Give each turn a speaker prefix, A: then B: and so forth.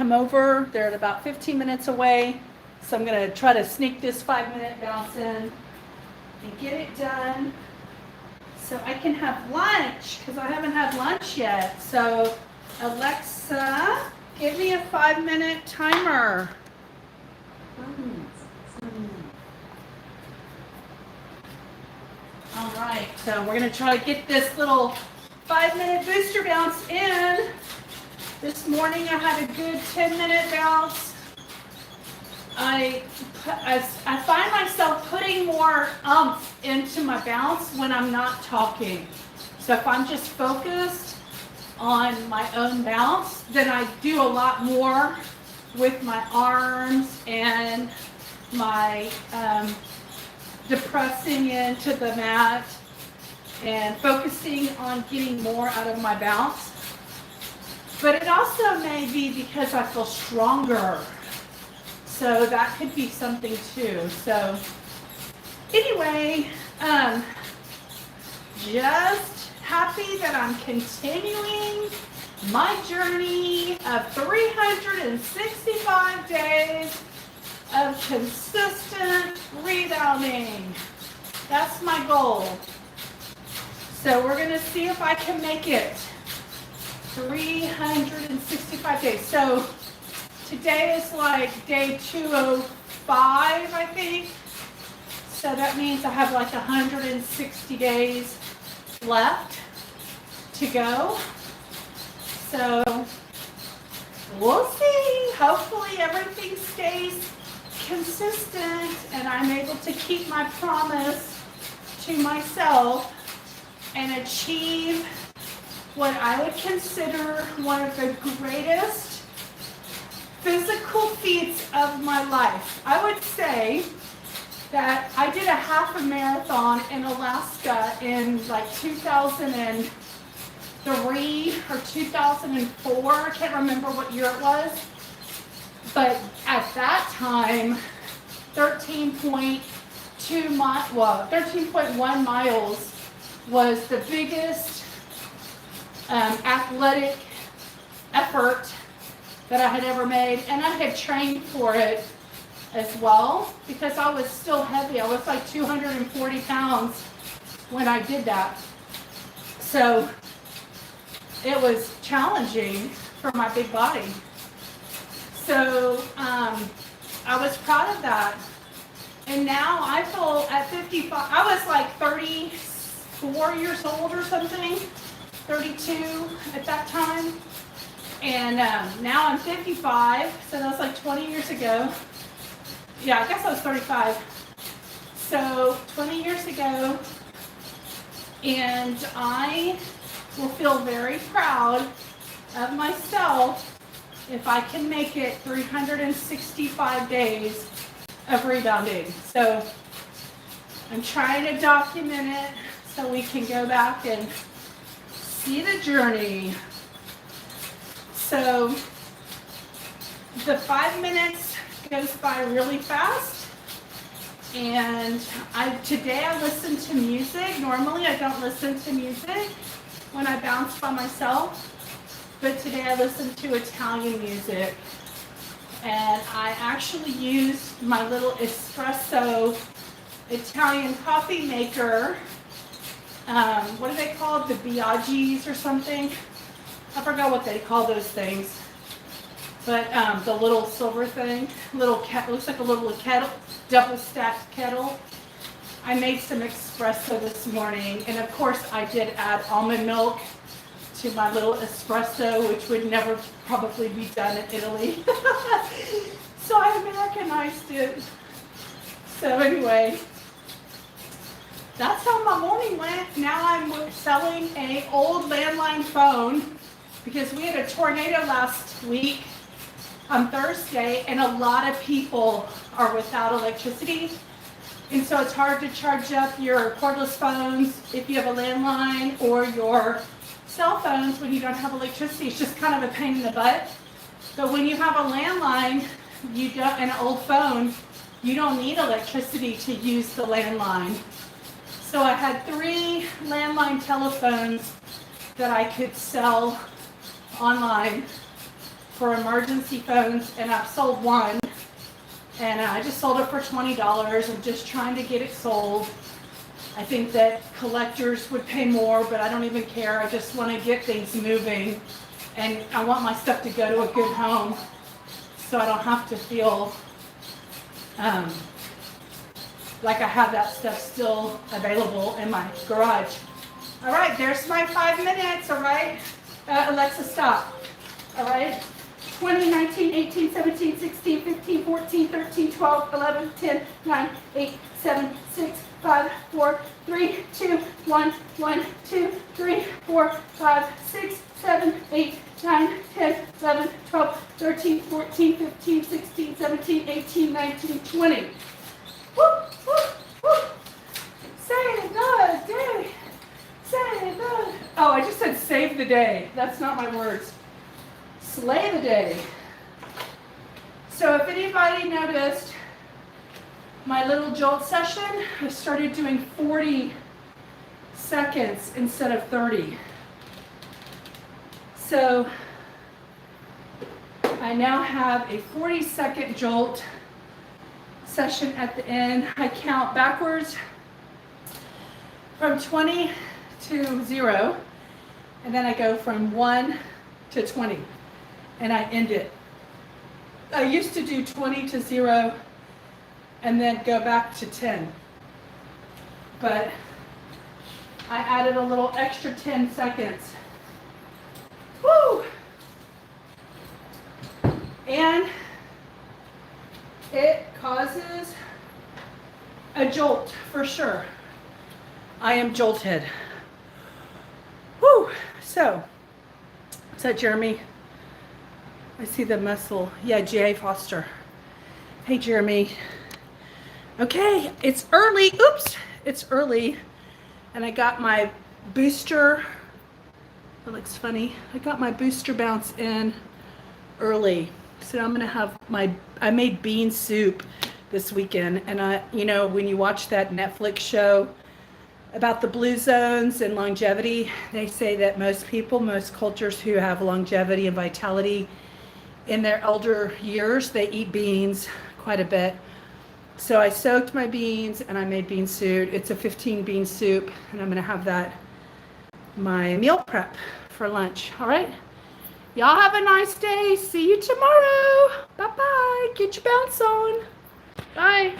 A: come over. They're at about 15 minutes away. So I'm going to try to sneak this 5-minute bounce in and get it done so I can have lunch, because I haven't had lunch yet. So Alexa, give me a 5-minute timer.
B: 5 minutes.
A: All right, so we're going to try to get this little 5-minute booster bounce in. This morning I had a good 10-minute bounce. I find myself putting more umph into my bounce when I'm not talking. So if I'm just focused on my own bounce, then I do a lot more with my arms and my depressing into the mat and focusing on getting more out of my bounce. But it also may be because I feel stronger. So that could be something too. So anyway, just happy that I'm continuing my journey of 365 days of consistent rebounding. That's my goal. So we're going to see if I can make it 365 days. So today is like day 205, I think. So that means I have like 160 days left to go. So we'll see. Hopefully everything stays consistent and I'm able to keep my promise to myself and achieve what I would consider one of the greatest physical feats of my life. I would say that I did a half a marathon in Alaska in like 2003 or 2004. I can't remember what year it was. But at that time, 13.1 miles was the biggest athletic effort that I had ever made. And I had trained for it as well because I was still heavy. I was like 240 pounds when I did that. So it was challenging for my big body. So I was proud of that. And now I feel at 55, I was like 34 years old or something, 32 at that time. And now I'm 55, so that was like 20 years ago. Yeah, I guess I was 35. So 20 years ago, and I will feel very proud of myself if I can make it 365 days of rebounding. So I'm trying to document it so we can go back and see the journey. So the 5 minutes goes by really fast. And today I listened to music. Normally I don't listen to music when I bounce by myself. But today I listened to Italian music. And I actually used my little espresso Italian coffee maker. What do they call it? The Biaggi's or something? I forgot what they call those things. But the little silver thing, looks like a little kettle, double stacked kettle. I made some espresso this morning. And of course I did add almond milk to my little espresso, which would never probably be done in Italy. So I Americanized it. So anyway, that's how my morning went. Now I'm selling an old landline phone because we had a tornado last week on Thursday and a lot of people are without electricity. And so it's hard to charge up your cordless phones if you have a landline or your cell phones when you don't have electricity. It's just kind of a pain in the butt. But when you have a landline, an old phone, you don't need electricity to use the landline. So I had 3 landline telephones that I could sell online. for emergency phones, and I've sold one, and I just sold it for $20. I'm just trying to get it sold. I think that collectors would pay more, but I don't even care. I just want to get things moving, and I want my stuff to go to a good home, so I don't have to feel like I have that stuff still available in my garage. All right, there's my 5 minutes, all right? Alexa, stop. All right? 20, 19, 18, 17, 16, 15, 14, 13, 12, 11, 10, 9, 8, 7, 6, 5, 4, 3, 2, 1, 1, 2, 3, 4, 5, 6, 7, 8, 9, 10, 11, 12, 13, 14, 15, 16, 17, 18, 19, 20. Woo, woo, woo. Save the day. Save the... Oh, I just said save the day. That's not my words. Slay the day. So if anybody noticed my little jolt session, I started doing 40 seconds instead of 30. So I now have a 40-second jolt session at the end. I count backwards from 20 to 0, and then I go from 1 to 20, and I end it. I used to do 20 to 0 and then go back to 10, but I added a little extra 10 seconds. Woo! And it causes a jolt for sure. I am jolted. Woo! So, is that Jeremy? I see the muscle. Yeah, J. Foster. Hey, Jeremy. Okay, it's early. Oops, it's early. And I got my booster. It looks funny. I got my booster bounce in early. So I'm gonna have I made bean soup this weekend. And you know, when you watch that Netflix show about the blue zones and longevity, they say that most cultures who have longevity and vitality in their elder years, they eat beans quite a bit. So I soaked my beans and I made bean soup. It's a 15 bean soup, and I'm gonna have that my meal prep for lunch. All right, y'all have a nice day. See you tomorrow. Bye bye. Get your bounce on. Bye.